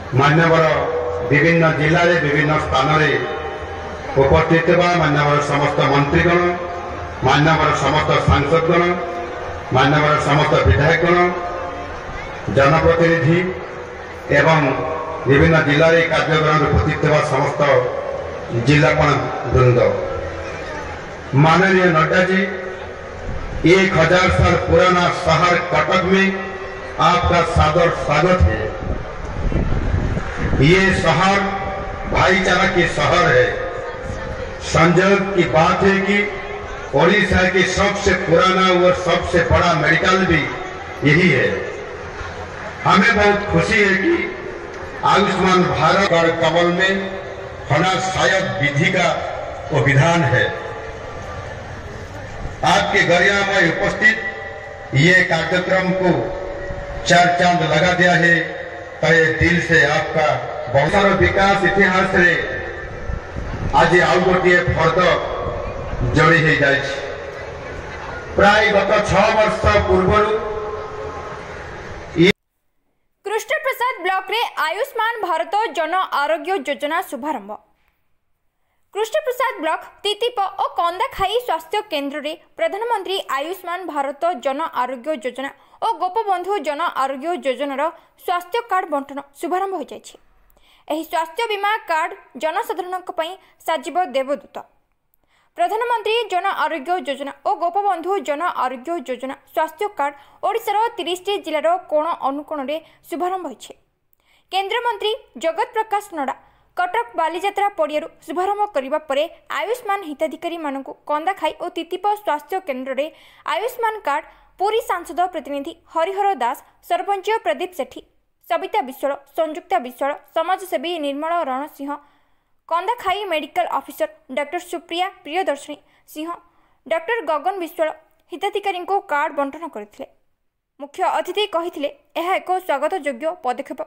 मान्यवर विभिन्न जिले में विभिन्न स्थान में उपस्थित मान्यवर समस्त मंत्रीगण, मान्यवर समस्त सांसदगण, मान्यवर समस्त विधायकगण, जनप्रतिनिधि एवं विभिन्न जिले में कार्यक्रम उपस्थित समस्त जिलापण वृंद, माननीय नड्डा जी, 1000 साल पुराना शहर कटक में आपका सादर स्वागत है। ये शहर भाईचारा की शहर है। संयोग की बात है कि ओडिशा की सबसे पुराना और सबसे बड़ा मेडिकल भी यही है। हमें बहुत खुशी है कि आयुष्मान भारत और कमल में होना शायद विधि का वो विधान है। आपके गरिमामय उपस्थित ये कार्यक्रम को 4 चांद लगा दिया है। तय दिल से आपका बहुत सारा विकास इतिहास रे आज आउ गोटे फर्द जोड़ी हो जाए। प्राय गत 6 वर्ष पूर्व कृष्णप्रसाद ब्लॉक रे आयुष्मान भारत जन आरोग्य योजना शुभारंभ। कृष्णप्रसाद ब्लॉक तितिप और कंदाखाई स्वास्थ्य केन्द्र रे प्रधानमंत्री आयुष्मान भारत जन आरोग्य योजना और गोपबंधु जन आरोग्य योजनार स्वास्थ्य कार्ड बंटन शुभारंभ हो जाइछि। एही स्वास्थ्य बीमा कार्ड जनसाधारणक पई साजिब देवदूत। प्रधानमंत्री जन आरोग्य योजना और गोपबंधु जन आरोग्य योजना स्वास्थ्य कार्ड ओडिशार 30 जिलार कोण अनुकोण रे शुभारंभ होइछि। केंद्र मंत्री जगत प्रकाश नड्डा कटक बालीजात्रा पड़ियारू शुभारंभ करने पर आयुष्मान हिताधिकारी मानक कंदाखाई और तितिप स्वास्थ्य केन्द्र रे आयुष्मान कार्ड पुरी सांसद प्रतिनिधि हरिहर दास, सरपंच प्रदीप सेठी, सविता विश्वाल, संयुक्ता विश्वाल, समाजसेवी Nirmal Ransingh, Kandakhai medical officer doctor Supriya Priyadarshini Singh, doctor Gagan Biswal हिताधिकारी को कार्ड बंटन करथिले। मुख्य अतिथि कहिथिले यह एक स्वागत योग्य पदक्षेप।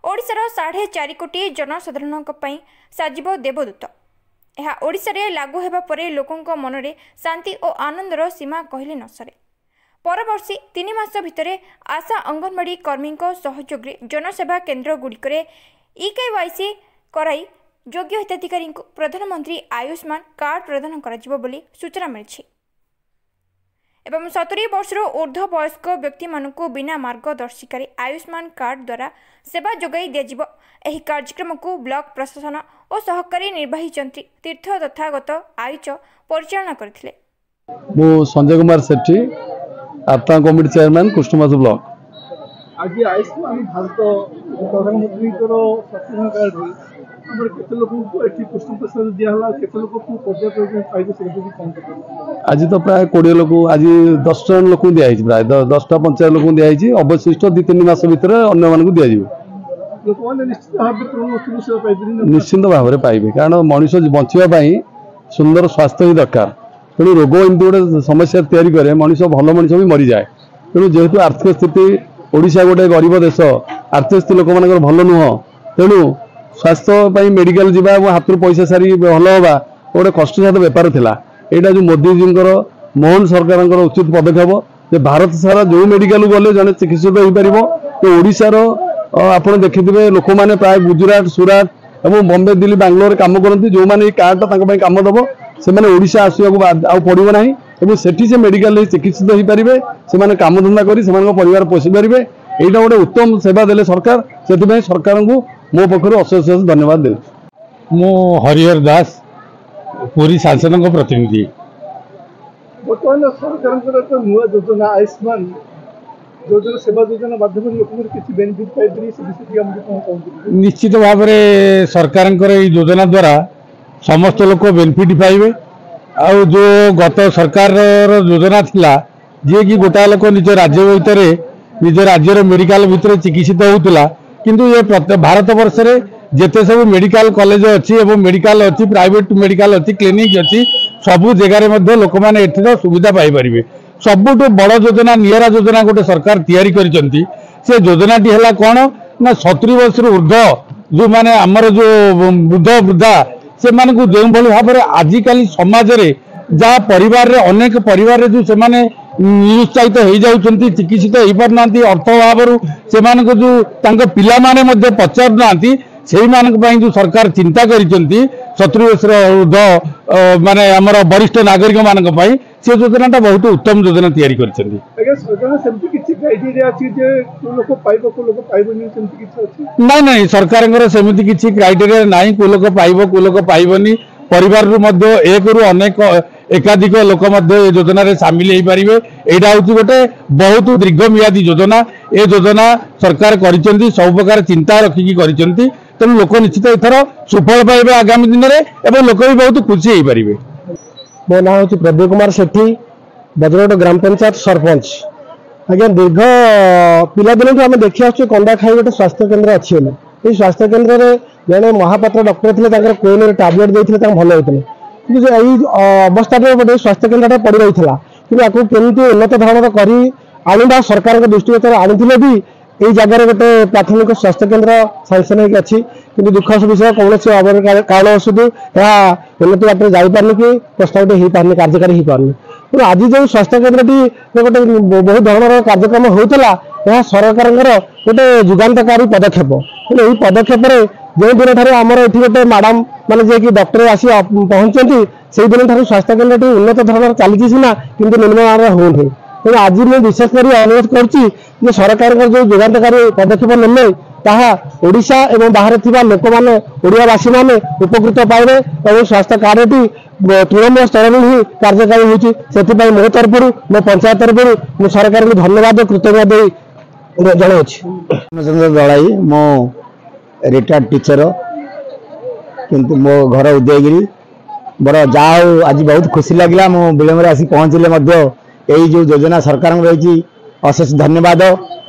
ओडिशार 4.5 कोटी जनसाधारण साजिब देवदूत। यह ओडिशा रे लागू हेबा परे लोकंक मनरे शांति और आनंदर सीमा कहले न सरे। परवर्षी 3 मास भितरे आशा अंगनवाड़ी कर्मी सहयोग जनसेवा केन्द्र गुड़िकरे EKYC कराई योग्य हिताधिकारी को प्रधानमंत्री आयुष्मान कार्ड प्रदान करा बोली सूचना मिली। एवं 70 वर्ष ऊर्ध्व वयस्क व्यक्ति मानक बिना मार्गदर्शिकारी आयुष्मान कार्ड द्वारा सेवा जोगाई दिज्व। एही कार्यक्रम को ब्लॉक प्रशासन और सहकारी निर्वाही जंत्री तीर्थ तथागत आयुष परिचालना करथिले। मु संजय कुमार सेठी, आपता कमिटी चेयरमैन, कृष्णप्रसाद ब्लॉक। आज आयुष्मान भारत प्रधानमंत्री कार्ड रे केते लोक को एठी कृष्णप्रसाद दिया हला, केते लोक को पर्याप्त पाइबे से भी कौन करते। आज तो प्राय 20 लोक, आज 10 जन लोक दिया है, प्राय 10टा पंचायत लोक दिया है। अवशिष्ट 2-3 मास भीतर अन्य मानक दिया जिवो। लोक माने निश्चित भाव में सेवा पाइबे, निश्चित भाव में पाइबे, कारण मनुष्य बंचिबा पई सुंदर स्वास्थ्य ही दरकार। तेणु रोग एमती गोटे समस्या तैयारी करे, मनुष्य भल मनुष्य भी मरी जाए। तेणु जेहेतु आर्थिक स्थिति ओडिशा गोटे गरीब देश, आर्थिक स्थिति लोक मानकर भल नुह, तेणु स्वास्थ्य मेडिकल जावा और हाथ पैसा सारी भल हवा गोटे कष्टसाध्य बेपार थिला। एटा जो मोदी जी मोहन सरकार उचित पदक्षेप जे भारत सारा जो मेडिकल गले जने चिकित्सित हो पार। तो ओडिशार आप देखिए लोक मैंने प्राय गुजरात, सूरत और बॉम्बे, दिल्ली, बांग्लोर काम करती। जो मैंने कार्ड काम दब से ओडिशा आसवा पड़ो ना, से मेडिकल चिकित्सित हो पारे, से काम धंदा कर परिवार पोषि पारे। यहाँ गोटे उत्तम सेवा देले सरकार, से सरकार को मो पक्ष अशेष धन्यवाद दे। मु हरिहर दास, पुरी सांसद प्रतिनिधि। बर्तमान सरकार नुआ योजना आयुष्मान योजना सेवा योजना माध्यम लोक किसी बेनिफिट पाइबे, निश्चित भाव में सरकार योजना द्वारा समस्त लोक बेनिफिट पाइबे। आ जो गत सरकार योजना थिला जे कि गोटा लोक निज राज्य भितर निज राज्यर मेडिकल भितर चिकित्सित होउतला, किंतु ये भारत वर्ष रे जेते सब मेडिकल कॉलेज अच्छी एवं मेडिकल अच्छी, प्राइवेट मेडिकल अच्छी, क्लिनिक अच्छी, सबू जगार लोक मैंने एठर सुविधा पाइपर। सबुठ बड़ योजना निरा योजना गोटे सरकार तैयारी करिसेंती। से योजनाटी है कौन ना 70 वर्ष ऊर्ध्व जो माने आमर जो वृद्ध वृद्धा से मानक जो भाव में आजिकल समाज रे जहाँ परिवार रे अनेक परिवार रे जो से माने निरुत्साहित हो जाउछन्ति चिकित्सित हो पारना अर्थ अभाव से पिला माने पचार ना से जो सरकार चिंता करिसेंति 70 वर्षर ऊर्ध्व माने हमर वरिष्ठ नागरिक मानक पई से योजना बहुत उत्तम योजना तैयारी करिसेंति। आगे सरकार सेमति किछि क्राइटेरिया अछि जे लोक पाइबो को लोक पाइबोनी सेमति किछि अछि नहीं नहीं सरकार सेमति किछि क्राइटेरिया नाही को लोक पाइबो को लोक पाइबोनी परिवार रु मध्य एक रु अनेक एकाधिक लोक मध्य योजना रे शामिल हो पारिबे एटा होछि गोटे बहुत दीर्घमियादी योजना ए योजना सरकार करिसेंति सब प्रकार चिंता रखिकी करिसेंति तेणु लोक निश्चित एथर सुफल पाइबे आगामी दिन में एवं लोक भी बहुत खुशी हो पारे। मो ना हूँ प्रदीप कुमार सेठी बजरगढ़ ग्राम पंचायत सरपंच। आज्ञा दीर्घ पिलादिन आम देखी आसु कंदाखाई गोटे स्वास्थ्य केन्द्र अच्छी ये स्वास्थ्य केन्द्र में जड़े महापात्र डॉक्टर थे कोइन टैबलेट देते भल होते कि अवस्था गोटे स्वास्थ्य केन्द्र पड़ रही है कि केमती उन्नत धरण कर सरकार दृष्टिगोचर आनी भी यही जगह गोटे प्राथमिक स्वास्थ्य केन्द्र सांसन हो दुख विषय कौन कारणवशत उन्नति बाटे जापारनी कि प्रस्तावित हो पारनी कार्यकारी हो पारनी तेणु आज जो स्वास्थ्य केन्द्रटी गोटे बहुत धरण कार्यक्रम होता यह सरकार गोटे जुगान्तकारी पदक्षेप तेणु यही पदक्षेप जो दिन ठार आमर ये गोटे मैडम माने जे कि डॉक्टर आसी पहुंचती से दिन ठार स्वास्थ्य केन्द्रटी उन्नत धरण चली सीना कि निम्न होनी तेणु आज मुझे विशेषकर अनुरोध कर सरकार जो जुगान्तकारी पदक्षेप ने ओडिशा एवं बाहर थिबा लोक माने ओडियावासी माने उपकृत पाइबे और स्वास्थ्य कार्डटी तृणमूल स्तर ही कार्यकारी होची सेति मो तरफ मो पंचायत तरफ सरकार को धन्यवाद कृतज्ञता जनाऊँगी। चंद्र दलाई मो रिटायर्ड टीचर किंतु मो घर उदयगिरी बड़ जाओ आज बहुत खुशी लगे मो विलम्ब आसी पहुँचले यही जो योजना सरकार रही अशेष धन्यवाद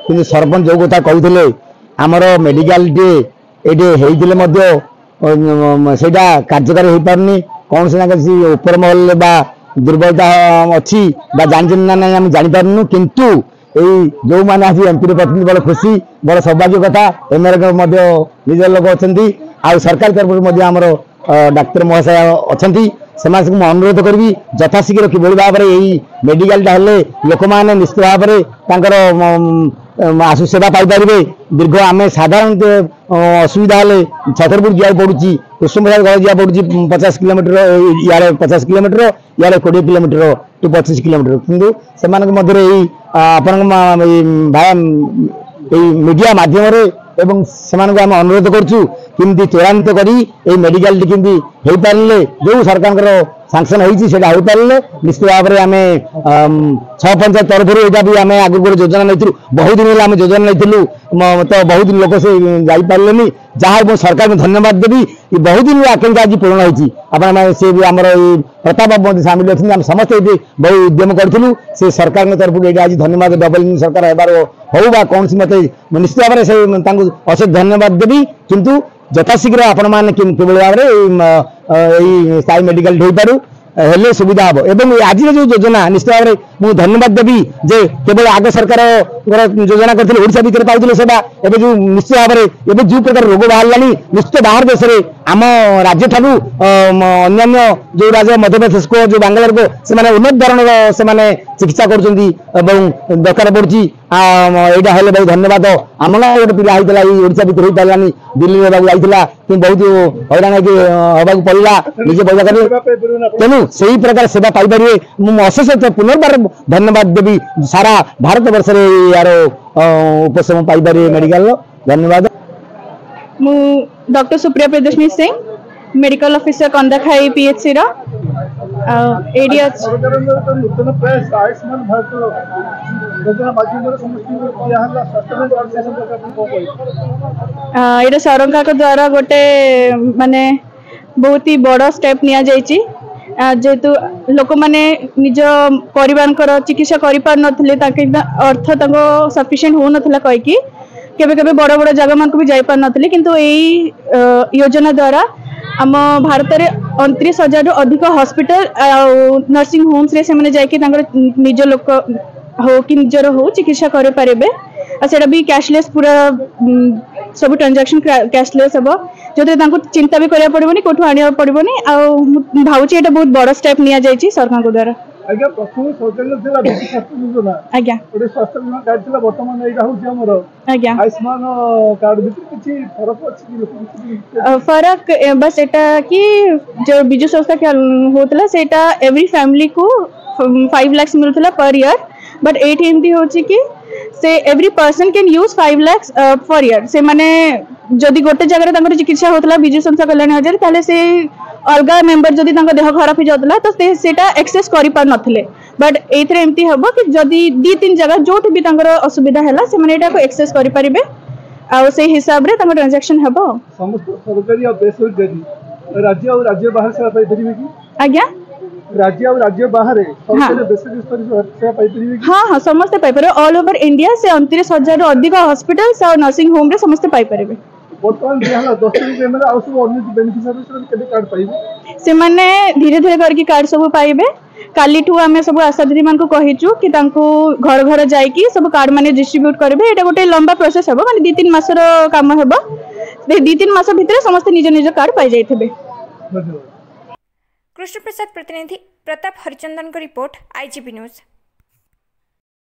कि सरपंच जो कथा कहते आमर मेडिकल होते कार्यकारी हो पारनी कौन से किसी उपर महल दुर्बलता अच्छी जानते ना ना आम जापारू किंतु जो मैंने आज एमपी प्रतिनिधि बड़ खुशी बड़ सौभाग्य कथा एमएलए निज लोक अच्छा सरकार तरफ आमर डाक्तर महाशय अच्छा से अनुरोध करी यथाशीघ्र किभली भाव में यही मेडिकल हेल्ले लोक मैंने निश्चित भाव में आशु सेवा पाइपर दीर्घ आम साधारण असुविधा हेल्ले छतरपुर जा पड़ी कुसुमबाजार घर जा पड़ी 50 किलोमीटर इे 50 किलोमीटर इे 20 किलोमीटर टू 25 किलोमीटर किंतु से भाया मीडिया माध्यम एवं से आम अनुरोध करुँ किमती त्वरान्वित करी मेडिकल किमती हो पारे जो सरकार सांसन हो पारे निश्चित भाव में आम 6 पंचायत तरफ भी आम आगे गोटे योजना नहीं बहुत दिन आम योजना नहीं तो बहुत लोग से जापारे जहाँ सरकार को धन्यवाद देवी बहुत दिन आकांक्षा आज पूर्ण होती से भी आमर प्रताप बाबू सामिल अच्छे आम समस्त बहुत उद्यम करूँ से सरकार तरफ आज धन्यवाद डबल इंजन सरकार होबार हो कौन सी मत निश्चित भाव में से अशेष धन्यवाद देवी किंतु यथाशीघ्र आपण मैंने किभली भाव में स्थायी मेडिकल हो पारू हेल्ले सुविधा हम एवं आज जो योजना निश्चित भाव में मुझे धन्यवाद देवी जे केवल आग सरकार योजना करते ओडिशा भितर पाऊले सेवा एवं जो निश्चित भाव में जो प्रकार रोग बाहर निश्चित बाहर देश में आम राज्य ठारू अन्य जो राज्य मध्यप्रदेश को जो बांग्लादेश को से उन्नत धरण से चिकित्सा कर दरकार पड़ी यहाँ हेल्ले बहुत धन्यवाद आम ना गोटे पिला होता ओडिशा भितर हो पारानी दिल्ली जाता कि बहुत हैरान होगा पड़ा निजे पैसा कर तेणु से प्रकार सेवा पाइपर मुझे अशेष पुनर्बार धन्यवाद देवी सारा भारत वर्ष यार उपशम पाइपर मेडिकल धन्यवाद। मु doctor Supriya Priyadarshini Singh medical officer Kandakhai PHC नूतन प्रयास आयुष्मान भारत योजना माध्यम ये सरकार द्वारा गोटे माने बहुत ही बड़ स्टेप निया जाइछि जेहेतु लोक मैंने निज परिवार चिकित्सा कर पार नथिले अर्थ सफिशिएंट हो नथिला कहीकि केबे केबे बड़ बड़ जगह मान को भी जाई पार नथिले किंतु एई योजना द्वारा आम भारत में 29,000 अधिक हॉस्पिटल नर्सिंग होम्स रे से माने जाई कि निज लोक हो कि निजर हो चिकित्सा कर पारे से भी कैशलेस पूरा सब ट्रांजैक्शन कैशलेस हम जो चिंता भी करा पड़ोनी कौटू आने पड़ोनी भावुँ ये बहुत बड़ स्टेप निया सरकार द्वारा। आज्ञा प्रथम सरकार विजु स्वास्थ्य योजना आज्ञा गोटे स्वास्थ्य बीमा कार्ड था बर्तमान यहाँ हूँ आमर आज्ञा आयुष्मान कार्ड भीतर किसी फरक अच्छी फरक बस एटा कि जो विजु स्वास्थ्य होता सेटा एवरी फैमिली को 5 लाख मिलता पर ईयर बट एटी एमती हो से every person can use 5 lakh per year से माने जदि गोटे जगह चिकित्सा होता विजु स्वास्थ्य कल्याण योजना ताले से अलग मेम्बर जदि देह खराब हो जाता तो सेटा एक्सेस कर पार नथिले बट एथरे एमती हम कि जदि 2-3 जगह जो भी असुविधा है से माने एटा को एक्सेस कर पारिबे आ से हिसाब रे तांको ट्रांजैक्शन हेबो समस्त सरकारी और बेसरकारी राज्य और राज्य बाहर सेवा पाई परिबे कि आज्ञा राज्य और राज्य बाहर सरकारी बेसरकारी स्तर सेवा पाई परिबे कि हाँ हाँ समस्त पाई परिबे ऑल ओवर इंडिया से 29,000 रु अधिक हॉस्पिटल्स और नर्सिंग होम रे समस्त पाई परिबे बर्तमान दिहला 10 दिन में आ सब अन्य बेनिफिशियरी से केते कार्ड पाइबे से माने धीरे धीरे करके कार्ड सब पाइबे काली ठू आमे सब आशा दीदी मान को कहिचु कि तांको घर घर जाई कि सब कार्ड माने डिस्ट्रीब्यूट करबे एटा गोटे लंबा प्रोसेस हेबो माने 2-3 मास रो काम हेबो 2-3 मास भितर समस्त निज निज कार्ड पाइ जाइथिबे। कृष्ण प्रसाद प्रतिनिधि प्रताप हरिचंदन को रिपोर्ट आईजीपी न्यूज।